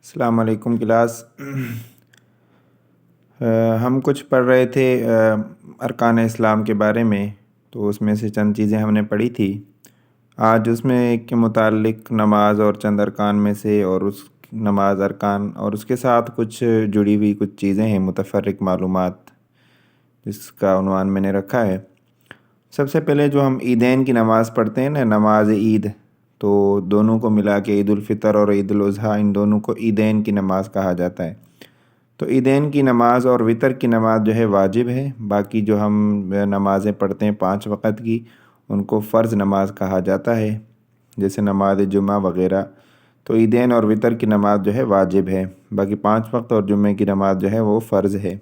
السلام علیکم کلاس۔ ہم کچھ پڑھ رہے تھے ارکان اسلام کے بارے میں، تو اس میں سے چند چیزیں ہم نے پڑھی تھی۔ آج اس میں ایک کے متعلق نماز اور چند ارکان میں سے، اور اس نماز ارکان اور اس کے ساتھ کچھ جڑی ہوئی کچھ چیزیں ہیں، متفرق معلومات، جس کا عنوان میں نے رکھا ہے۔ سب سے پہلے جو ہم عیدین کی نماز پڑھتے ہیں نا، نماز عید، تو دونوں کو ملا کے عید الفطر اور عید الاضحیٰ، ان دونوں کو عیدین کی نماز کہا جاتا ہے۔ تو عیدین کی نماز اور وطر کی نماز جو ہے واجب ہے، باقی جو ہم نمازیں پڑھتے ہیں 5 وقت کی، ان کو فرض نماز کہا جاتا ہے، جیسے نماز جمعہ وغیرہ۔ تو عیدین اور وطر کی نماز جو ہے واجب ہے، باقی 5 وقت اور جمعے کی نماز جو ہے وہ فرض ہے۔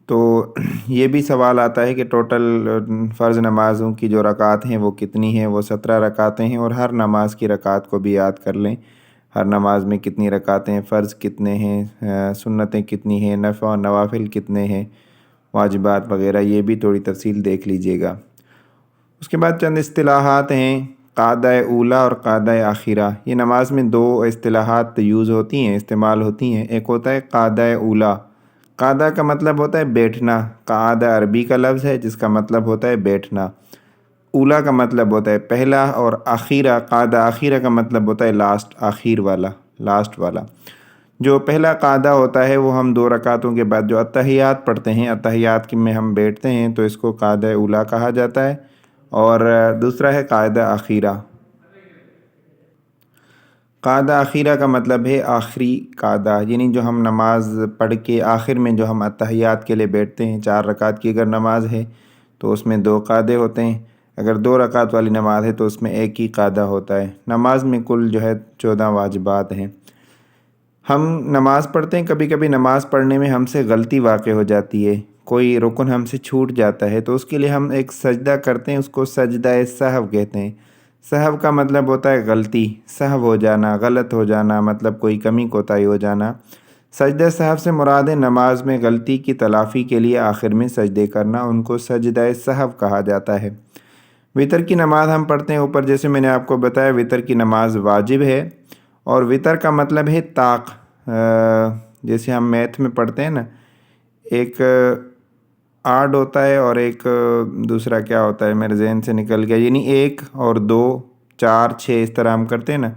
تو یہ بھی سوال آتا ہے کہ ٹوٹل فرض نمازوں کی جو رکعات ہیں وہ کتنی ہیں؟ وہ 17 رکعتیں ہیں، اور ہر نماز کی رکعات کو بھی یاد کر لیں، ہر نماز میں کتنی رکعتیں ہیں، فرض کتنے ہیں، سنتیں کتنی ہیں، نوافل کتنے ہیں، واجبات وغیرہ، یہ بھی تھوڑی تفصیل دیکھ لیجئے گا۔ اس کے بعد چند اصطلاحات ہیں، قاعدہ اولیٰ اور قاعدہ آخرہ۔ یہ نماز میں 2 اصطلاحات یوز ہوتی ہیں، استعمال ہوتی ہیں۔ ایک ہوتا ہے قاعدہ اولیٰ۔ قاعدہ کا مطلب ہوتا ہے بیٹھنا، قعادہ عربی کا لفظ ہے جس کا مطلب ہوتا ہے بیٹھنا۔ اولیٰ کا مطلب ہوتا ہے پہلا، اور آخرہ، قاعدہ آخرہ کا مطلب ہوتا ہے لاسٹ، آخر والا، لاسٹ والا۔ جو پہلا قاعدہ ہوتا ہے وہ ہم 2 رکعتوں کے بعد جو اتحیات پڑھتے ہیں، اتحیات میں ہم بیٹھتے ہیں، تو اس کو قاعدہ اولیٰ کہا جاتا ہے، اور دوسرا ہے قاعدہ آخرہ۔ قاعدہ آخرہ کا مطلب ہے آخری قاعدہ، یعنی جو ہم نماز پڑھ کے آخر میں جو ہم اتحیات کے لیے بیٹھتے ہیں۔ 4 رکعت کی اگر نماز ہے تو اس میں 2 قاعدے ہوتے ہیں، اگر 2 رکعت والی نماز ہے تو اس میں 1 ہی قاعدہ ہوتا ہے۔ نماز میں کل جو ہے 14 واجبات ہیں۔ ہم نماز پڑھتے ہیں، کبھی کبھی نماز پڑھنے میں ہم سے غلطی واقع ہو جاتی ہے، کوئی رکن ہم سے چھوٹ جاتا ہے، تو اس کے لیے ہم ایک سجدہ کرتے ہیں، اس کو سجدہ سہو کہتے ہیں۔ سہو کا مطلب ہوتا ہے غلطی، سہو ہو جانا، غلط ہو جانا، مطلب کوئی کمی کوتاہی ہو جانا۔ سجدہ سہو سے مراد ہے نماز میں غلطی کی تلافی کے لیے آخر میں سجدے کرنا، ان کو سجدہ سہو کہا جاتا ہے۔ وطر کی نماز ہم پڑھتے ہیں، اوپر جیسے میں نے آپ کو بتایا وطر کی نماز واجب ہے، اور وطر کا مطلب ہے طاق۔ جیسے ہم میتھ میں پڑھتے ہیں نا، ایک آڈ ہوتا ہے اور ایک دوسرا کیا ہوتا ہے، میرے ذہن سے نکل گیا، یعنی 1 اور 2 4 6 اس طرح ہم کرتے ہیں نا،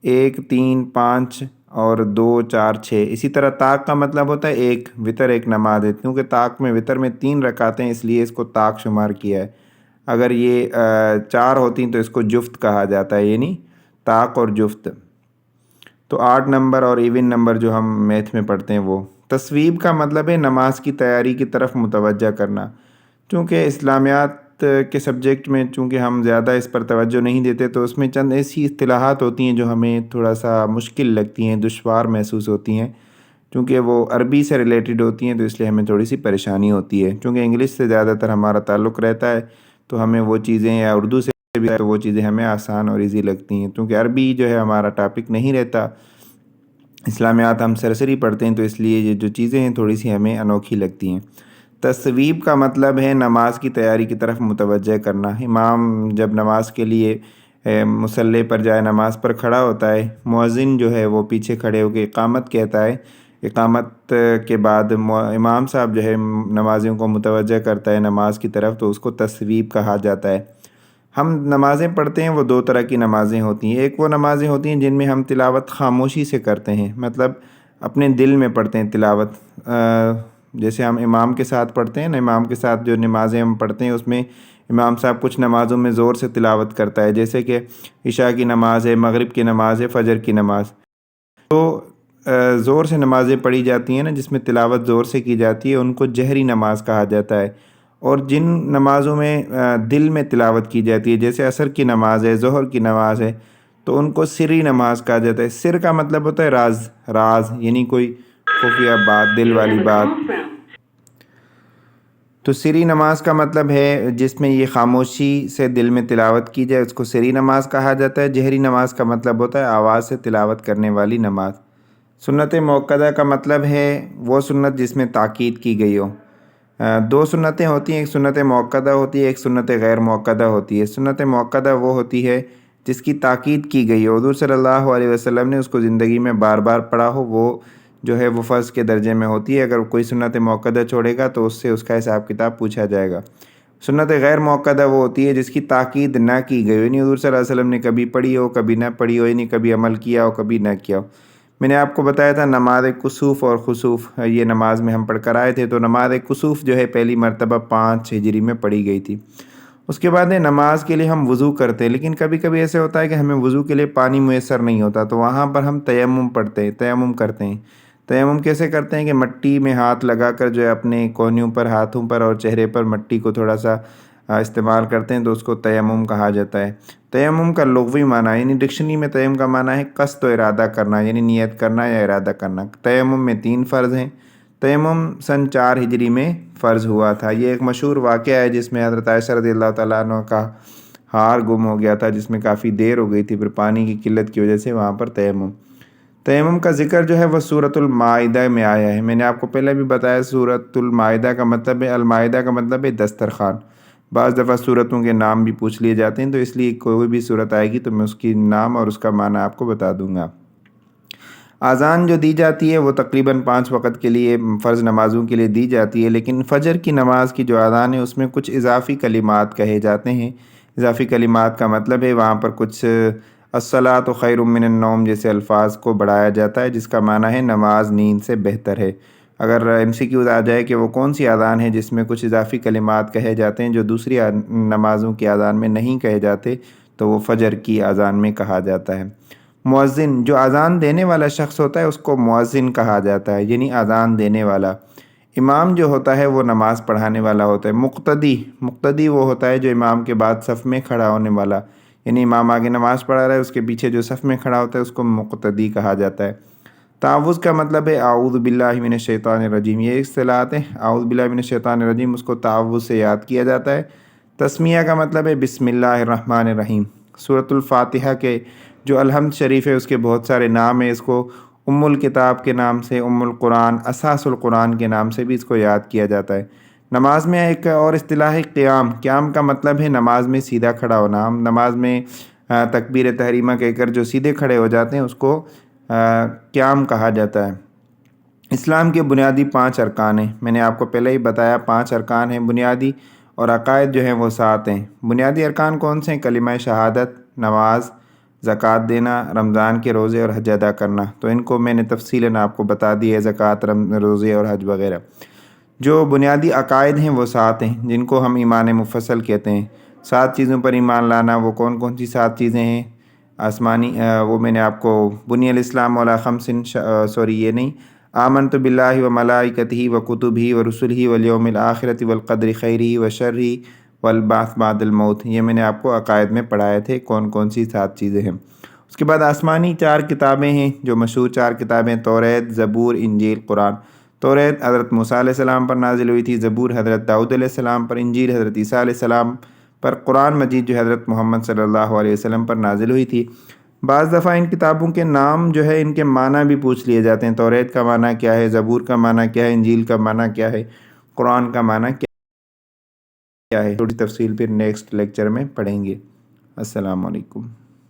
1 3 5 اور 2 4 6۔ اسی طرح طاق کا مطلب ہوتا ہے 1، وطر 1 نماز ہے، کیونکہ طاق میں وطر میں 3 رکعتیں، اس لیے اس کو طاق شمار کیا ہے۔ اگر یہ 4 ہوتی تو اس کو جفت کہا جاتا ہے، یعنی طاق اور جفت۔ تو 8 نمبر اور ایون نمبر جو ہم میتھ میں پڑھتے ہیں وہ۔ تصویب کا مطلب ہے نماز کی تیاری کی طرف متوجہ کرنا۔ چونکہ اسلامیات کے سبجیکٹ میں چونکہ ہم زیادہ اس پر توجہ نہیں دیتے، تو اس میں چند ایسی اصطلاحات ہوتی ہیں جو ہمیں تھوڑا سا مشکل لگتی ہیں، دشوار محسوس ہوتی ہیں، چونکہ وہ عربی سے ریلیٹڈ ہوتی ہیں، تو اس لیے ہمیں تھوڑی سی پریشانی ہوتی ہے۔ چونکہ انگلش سے زیادہ تر ہمارا تعلق رہتا ہے، تو ہمیں وہ چیزیں، یا اردو سے بھی تو وہ چیزیں ہمیں آسان اور ایزی لگتی ہیں، کیونکہ عربی جو ہے ہمارا ٹاپک نہیں رہتا، اسلامیات ہم سرسری پڑھتے ہیں، تو اس لیے یہ جو چیزیں ہیں تھوڑی سی ہمیں انوکھی لگتی ہیں۔ تصویب کا مطلب ہے نماز کی تیاری کی طرف متوجہ کرنا۔ امام جب نماز کے لیے مصلی پر جائے، نماز پر کھڑا ہوتا ہے، مؤذن جو ہے وہ پیچھے کھڑے ہو کے اقامت کہتا ہے، اقامت کے بعد امام صاحب جو ہے نمازیوں کو متوجہ کرتا ہے نماز کی طرف، تو اس کو تصویب کہا جاتا ہے۔ ہم نمازیں پڑھتے ہیں، وہ 2 طرح کی نمازیں ہوتی ہیں۔ ایک وہ نمازیں ہوتی ہیں جن میں ہم تلاوت خاموشی سے کرتے ہیں، مطلب اپنے دل میں پڑھتے ہیں تلاوت، جیسے ہم امام کے ساتھ پڑھتے ہیں نا، امام کے ساتھ جو نمازیں ہم پڑھتے ہیں اس میں امام صاحب کچھ نمازوں میں زور سے تلاوت کرتا ہے، جیسے کہ عشاء کی نماز ہے، مغرب کی نماز ہے، فجر کی نماز۔ تو زور سے نمازیں پڑھی جاتی ہیں نا، جس میں تلاوت زور سے کی جاتی ہے، ان کو جہری نماز کہا جاتا ہے۔ اور جن نمازوں میں دل میں تلاوت کی جاتی ہے، جیسے عصر کی نماز ہے، ظہر کی نماز ہے، تو ان کو سری نماز کہا جاتا ہے۔ سر کا مطلب ہوتا ہے راز، راز یعنی کوئی خفیہ بات، دل والی بات۔ تو سری نماز کا مطلب ہے جس میں یہ خاموشی سے دل میں تلاوت کی جائے، اس کو سری نماز کہا جاتا ہے۔ جہری نماز کا مطلب ہوتا ہے آواز سے تلاوت کرنے والی نماز۔ سنت موقدہ کا مطلب ہے وہ سنت جس میں تاکید کی گئی ہو۔ 2 سنتیں ہوتی ہیں، ایک سنت موقدہ ہوتی ہے، ایک سنت غیر موقدہ ہوتی ہے۔ سنت موقدہ وہ ہوتی ہے جس کی تاکید کی گئی ہے، حضور صلی اللہ علیہ وسلم نے اس کو زندگی میں بار بار پڑھا ہو، وہ جو ہے وہ فرض کے درجے میں ہوتی ہے۔ اگر کوئی سنت موقدہ چھوڑے گا تو اس سے اس کا حساب کتاب پوچھا جائے گا۔ سنت غیر موقدہ وہ ہوتی ہے جس کی تاکید نہ کی گئی ہو، یعنی حضور صلی اللہ علیہ وسلم نے کبھی پڑھی ہو، کبھی نہ پڑھی ہو، یعنی کبھی عمل کیا ہو، کبھی نہ کیا ہو۔ میں نے آپ کو بتایا تھا نماز کسوف اور خسوف، یہ نماز میں ہم پڑھ کر آئے تھے۔ تو نماز کسوف جو ہے پہلی مرتبہ 5 ہجری میں پڑھی گئی تھی۔ اس کے بعد نماز کے لیے ہم وضو کرتے ہیں، لیکن کبھی کبھی ایسے ہوتا ہے کہ ہمیں وضو کے لیے پانی میسر نہیں ہوتا، تو وہاں پر ہم تیمم کرتے ہیں۔ تیمم کیسے کرتے ہیں کہ مٹی میں ہاتھ لگا کر جو ہے اپنے کوہنیوں پر، ہاتھوں پر اور چہرے پر مٹی کو تھوڑا سا استعمال کرتے ہیں، تو اس کو تیمم کہا جاتا ہے۔ تیمم کا لغوی معنی، یعنی ڈکشنری میں تیمم کا معنی ہے قصد و ارادہ کرنا، یعنی نیت کرنا یا ارادہ کرنا۔ تیمم میں 3 فرض ہیں۔ تیمم سن 4 ہجری میں فرض ہوا تھا۔ یہ ایک مشہور واقعہ ہے جس میں حضرت عائشہ رضی اللہ تعالیٰ عنہ کا ہار گم ہو گیا تھا، جس میں کافی دیر ہو گئی تھی، پھر پانی کی قلت کی وجہ سے وہاں پر تیمم کا ذکر جو ہے وہ سورۃ المائدہ میں آیا ہے۔ میں نے آپ کو پہلے بھی بتایا سورۃ المائدہ کا مطلب ہے، المائدہ کا مطلب ہے دسترخوان۔ بعض دفعہ سورتوں کے نام بھی پوچھ لیے جاتے ہیں، تو اس لیے کوئی بھی سورت آئے گی تو میں اس کی نام اور اس کا معنی آپ کو بتا دوں گا۔ اذان جو دی جاتی ہے وہ تقریباً 5 وقت کے لیے فرض نمازوں کے لیے دی جاتی ہے، لیکن فجر کی نماز کی جو اذان ہے اس میں کچھ اضافی کلمات کہے جاتے ہیں۔ اضافی کلمات کا مطلب ہے وہاں پر کچھ الصلاۃ خیر من النوم جیسے الفاظ کو بڑھایا جاتا ہے، جس کا معنی ہے نماز نیند سے بہتر ہے۔ اگر MCQ آ جائے کہ وہ کون سی اذان ہے جس میں کچھ اضافی کلمات کہے جاتے ہیں جو دوسری نمازوں کی اذان میں نہیں کہے جاتے، تو وہ فجر کی اذان میں کہا جاتا ہے۔ مؤذن، جو اذان دینے والا شخص ہوتا ہے اس کو مؤذن کہا جاتا ہے، یعنی اذان دینے والا۔ امام جو ہوتا ہے وہ نماز پڑھانے والا ہوتا ہے۔ مقتدی وہ ہوتا ہے جو امام کے بعد صف میں کھڑا ہونے والا، یعنی امام آگے نماز پڑھا رہا ہے، اس کے پیچھے جو صف میں کھڑا ہوتا ہے اس کو مقتدی کہا جاتا ہے۔ تعوذ کا مطلب ہے اعوذ باللہ من الشیطان الرجیم، یہ اصطلاحات ہیں۔ اعوذ باللہ من الشیطان الرجیم، اس کو تعوذ سے یاد کیا جاتا ہے۔ تسمیہ کا مطلب ہے بسم اللہ الرحمن الرحیم۔ سورۃ الفاتحہ کے جو الحمد شریف ہے اس کے بہت سارے نام ہیں، اس کو ام الکتاب کے نام سے، ام القرآن، اساس القرآن کے نام سے بھی اس کو یاد کیا جاتا ہے۔ نماز میں ایک اور اصطلاح ہے قیام کا مطلب ہے نماز میں سیدھا کھڑا ہونا۔ ہم نماز میں تکبیر تحریمہ کہہ کر جو سیدھے کھڑے ہو جاتے ہیں اس کو قیام کہا جاتا ہے۔ اسلام کے بنیادی 5 ارکان ہیں، میں نے آپ کو پہلے ہی بتایا 5 ارکان ہیں بنیادی، اور عقائد جو ہیں وہ 7 ہیں۔ بنیادی ارکان کون سے ہیں؟ کلمہ شہادت، نماز، زکوٰۃ دینا، رمضان کے روزے اور حج ادا کرنا۔ تو ان کو میں نے تفصیلاً آپ کو بتا دی ہے، زکوٰۃ، روزے اور حج وغیرہ۔ جو بنیادی عقائد ہیں وہ 7 ہیں، جن کو ہم ایمان مفصل کہتے ہیں۔ 7 چیزوں پر ایمان لانا، وہ کون کون سی 7 چیزیں ہیں؟ آسمانی، وہ میں نے آپ کو بنی الاسلام علی خمس، یہ نہیں، آمنت باللہ و ملائکتہ و کتبہ و رسلہ والیوم الآخرۃ والقدر خیرہ و شرہ والبعث بعد الموت، یہ میں نے آپ کو عقائد میں پڑھائے تھے کون کون سی 7 چیزیں ہیں۔ اس کے بعد آسمانی 4 کتابیں ہیں جو مشہور 4 کتابیں، توریت، زبور، انجیل، قرآن۔ توریت حضرت موسیٰ علیہ السلام پر نازل ہوئی تھی، زبور حضرت داؤد علیہ السلام پر، انجیل حضرت عیسیٰ علیہ السلام پر، قرآن مجید جو حضرت محمد صلی اللہ علیہ وسلم پر نازل ہوئی تھی۔ بعض دفعہ ان کتابوں کے نام جو ہے ان کے معنی بھی پوچھ لیے جاتے ہیں۔ توریت کا معنی کیا ہے، زبور کا معنی کیا ہے، انجیل کا معنی کیا ہے، قرآن کا معنی کیا ہے؟ تھوڑی تفصیل پھر نیکسٹ لیکچر میں پڑھیں گے۔ السلام علیکم۔